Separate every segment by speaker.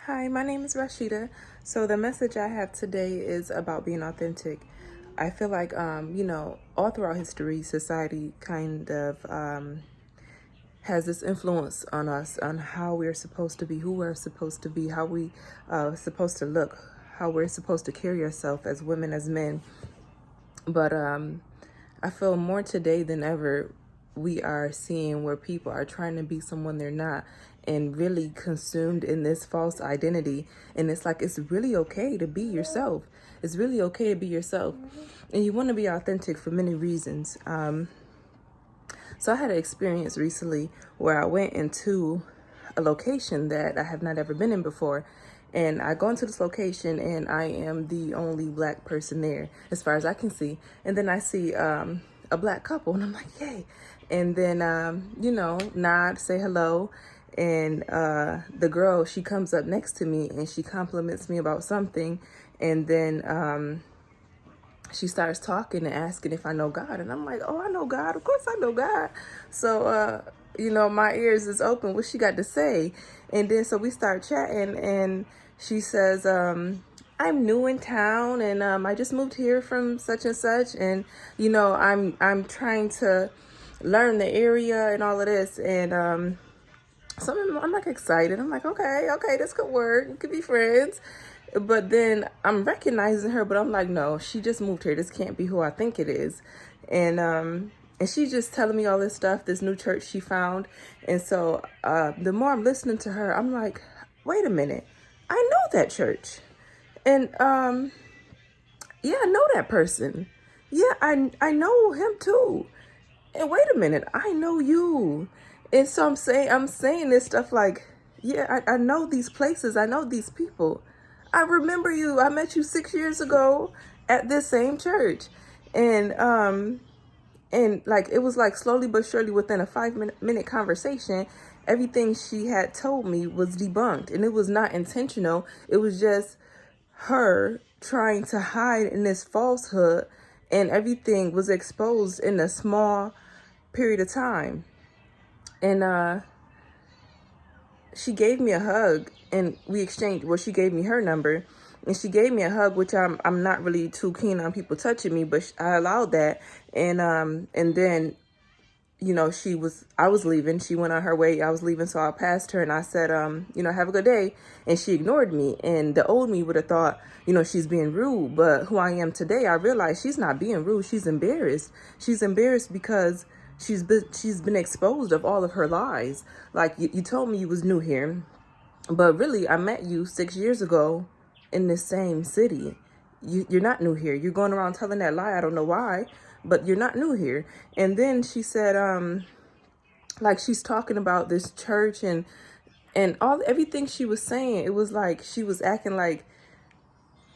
Speaker 1: Hi, my name is Rashida. So the message I have today is about being authentic. I feel like, all throughout history, society kind of has this influence on us on how we're supposed to be, who we're supposed to be, how we supposed to look, how we're supposed to carry ourselves as women, as men. But I feel more today than ever, we are seeing where people are trying to be someone they're not and really consumed in this false identity. And it's like, it's really okay to be yourself. It's really okay to be yourself. And you want to be authentic for many reasons. So I had an experience recently where I went into a location that I have not ever been in before. And I go into this location and I am the only black person there as far as I can see. And then I see a black couple and I'm like, yay. And then, nod, say hello. And the girl, she comes up next to me and she compliments me about something. And then she starts talking and asking if I know God. And I'm like, oh, I know God. Of course I know God. So, my ears is open. What she got to say? And then so we start chatting and she says, I'm new in town and I just moved here from such and such. And, I'm trying to learn the area and all of this. And so I'm like excited. I'm like, okay, this could work. We could be friends. But then I'm recognizing her, but I'm like, no, she just moved here. This can't be who I think it is. And she's just telling me all this stuff, this new church she found. And so the more I'm listening to her, I'm like, wait a minute. I know that church. And yeah, I know that person. Yeah, I know him too. And wait a minute, I know you. And so I'm saying this stuff like, yeah, I know these places. I know these people. I remember you. I met you 6 years ago at this same church. And like, it was like slowly but surely within a 5 minute conversation, everything she had told me was debunked. And it was not intentional. It was just her trying to hide in this falsehood, and everything was exposed in a small period of time. And she gave me a hug and we exchanged, well, she gave me her number and she gave me a hug, which I'm not really too keen on people touching me, but I allowed that. And then, I was leaving, she went on her way, I was leaving. So I passed her and I said, have a good day. And she ignored me. And the old me would have thought, she's being rude. But who I am today, I realize she's not being rude. She's embarrassed. She's embarrassed because she's been exposed of all of her lies. Like, you told me you was new here, but really I met you 6 years ago in this same city. You're not new here. You're going around telling that lie. I don't know why, but you're not new here. And then she said, like, she's talking about this church and everything she was saying, it was like she was acting like,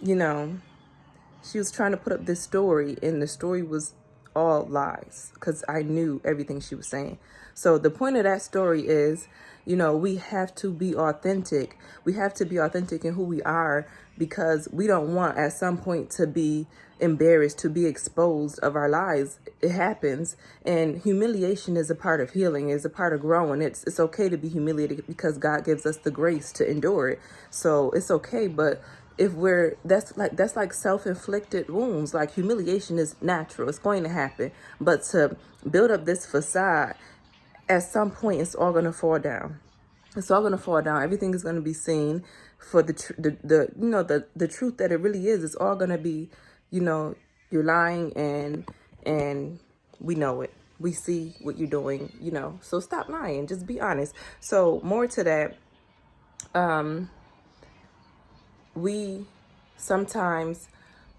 Speaker 1: she was trying to put up this story, and the story was all lies because I knew everything she was saying. So the point of that story is, we have to be authentic. We have to be authentic in who we are, because we don't want at some point to be embarrassed, to be exposed of our lies. It happens, and humiliation is a part of healing, is a part of growing. It's okay to be humiliated because God gives us the grace to endure it. So it's okay, but if that's like self-inflicted wounds. Like, humiliation is natural, it's going to happen, but to build up this facade, at some point it's all going to fall down. It's all going to fall down. Everything is going to be seen for the truth that it really is. It's all going to be, you're lying, and we know it. We see what you're doing, so stop lying, just be honest. So more to that, we sometimes,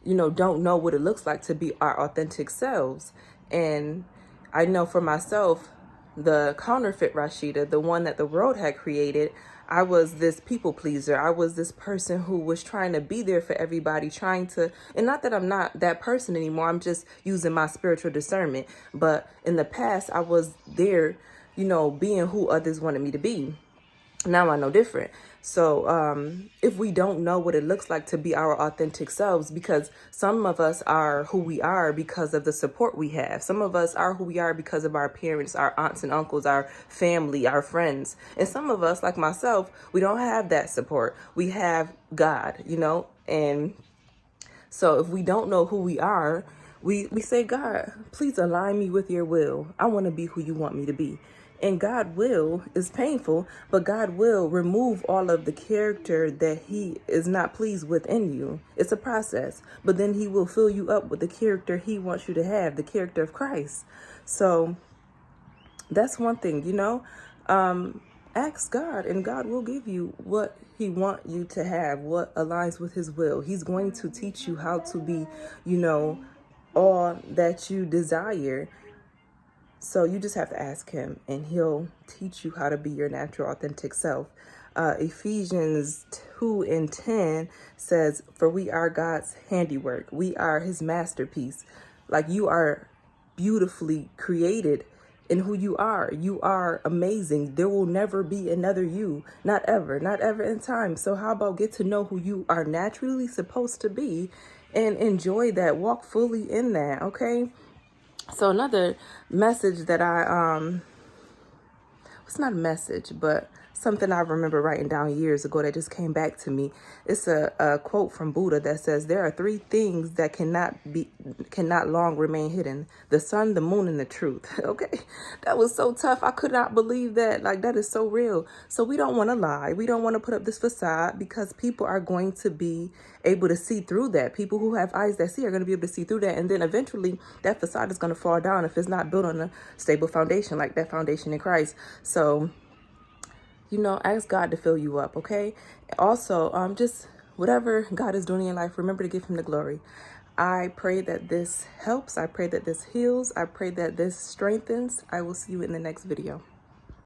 Speaker 1: don't know what it looks like to be our authentic selves. And I know for myself, the counterfeit Rashida, the one that the world had created, I was this people pleaser. I was this person who was trying to be there for everybody, and not that I'm not that person anymore, I'm just using my spiritual discernment. But in the past, I was there, being who others wanted me to be. Now I know different. So if we don't know what it looks like to be our authentic selves, because some of us are who we are because of the support we have. Some of us are who we are because of our parents, our aunts and uncles, our family, our friends. And some of us, like myself, we don't have that support. We have God, you know, and so if we don't know who we are, we say, God, please align me with your will. I want to be who you want me to be. And God will is painful, but God will remove all of the character that he is not pleased with in you. It's a process, but then he will fill you up with the character he wants you to have, the character of Christ. So that's one thing, you know. Ask God and God will give you what he wants you to have, what aligns with his will. He's going to teach you how to be, you know, all that you desire. So you just have to ask him and he'll teach you how to be your natural, authentic self. Ephesians 2:10 says, for we are God's handiwork. We are his masterpiece. Like, you are beautifully created in who you are. You are amazing. There will never be another you. Not ever in time. So how about get to know who you are naturally supposed to be and enjoy that, walk fully in that. Okay. So another message that it's not a message, but something I remember writing down years ago that just came back to me. It's a quote from Buddha that says, there are three things that cannot long remain hidden: the sun, the moon, and the truth. Okay. That was so tough. I could not believe that. Like, that is so real. So we don't want to lie. We don't want to put up this facade, because people are going to be able to see through that. People who have eyes that see are going to be able to see through that. And then eventually that facade is going to fall down if it's not built on a stable foundation, like that foundation in Christ. So, you know, ask God to fill you up, okay? Also, just whatever God is doing in your life, remember to give him the glory. I pray that this helps. I pray that this heals. I pray that this strengthens. I will see you in the next video.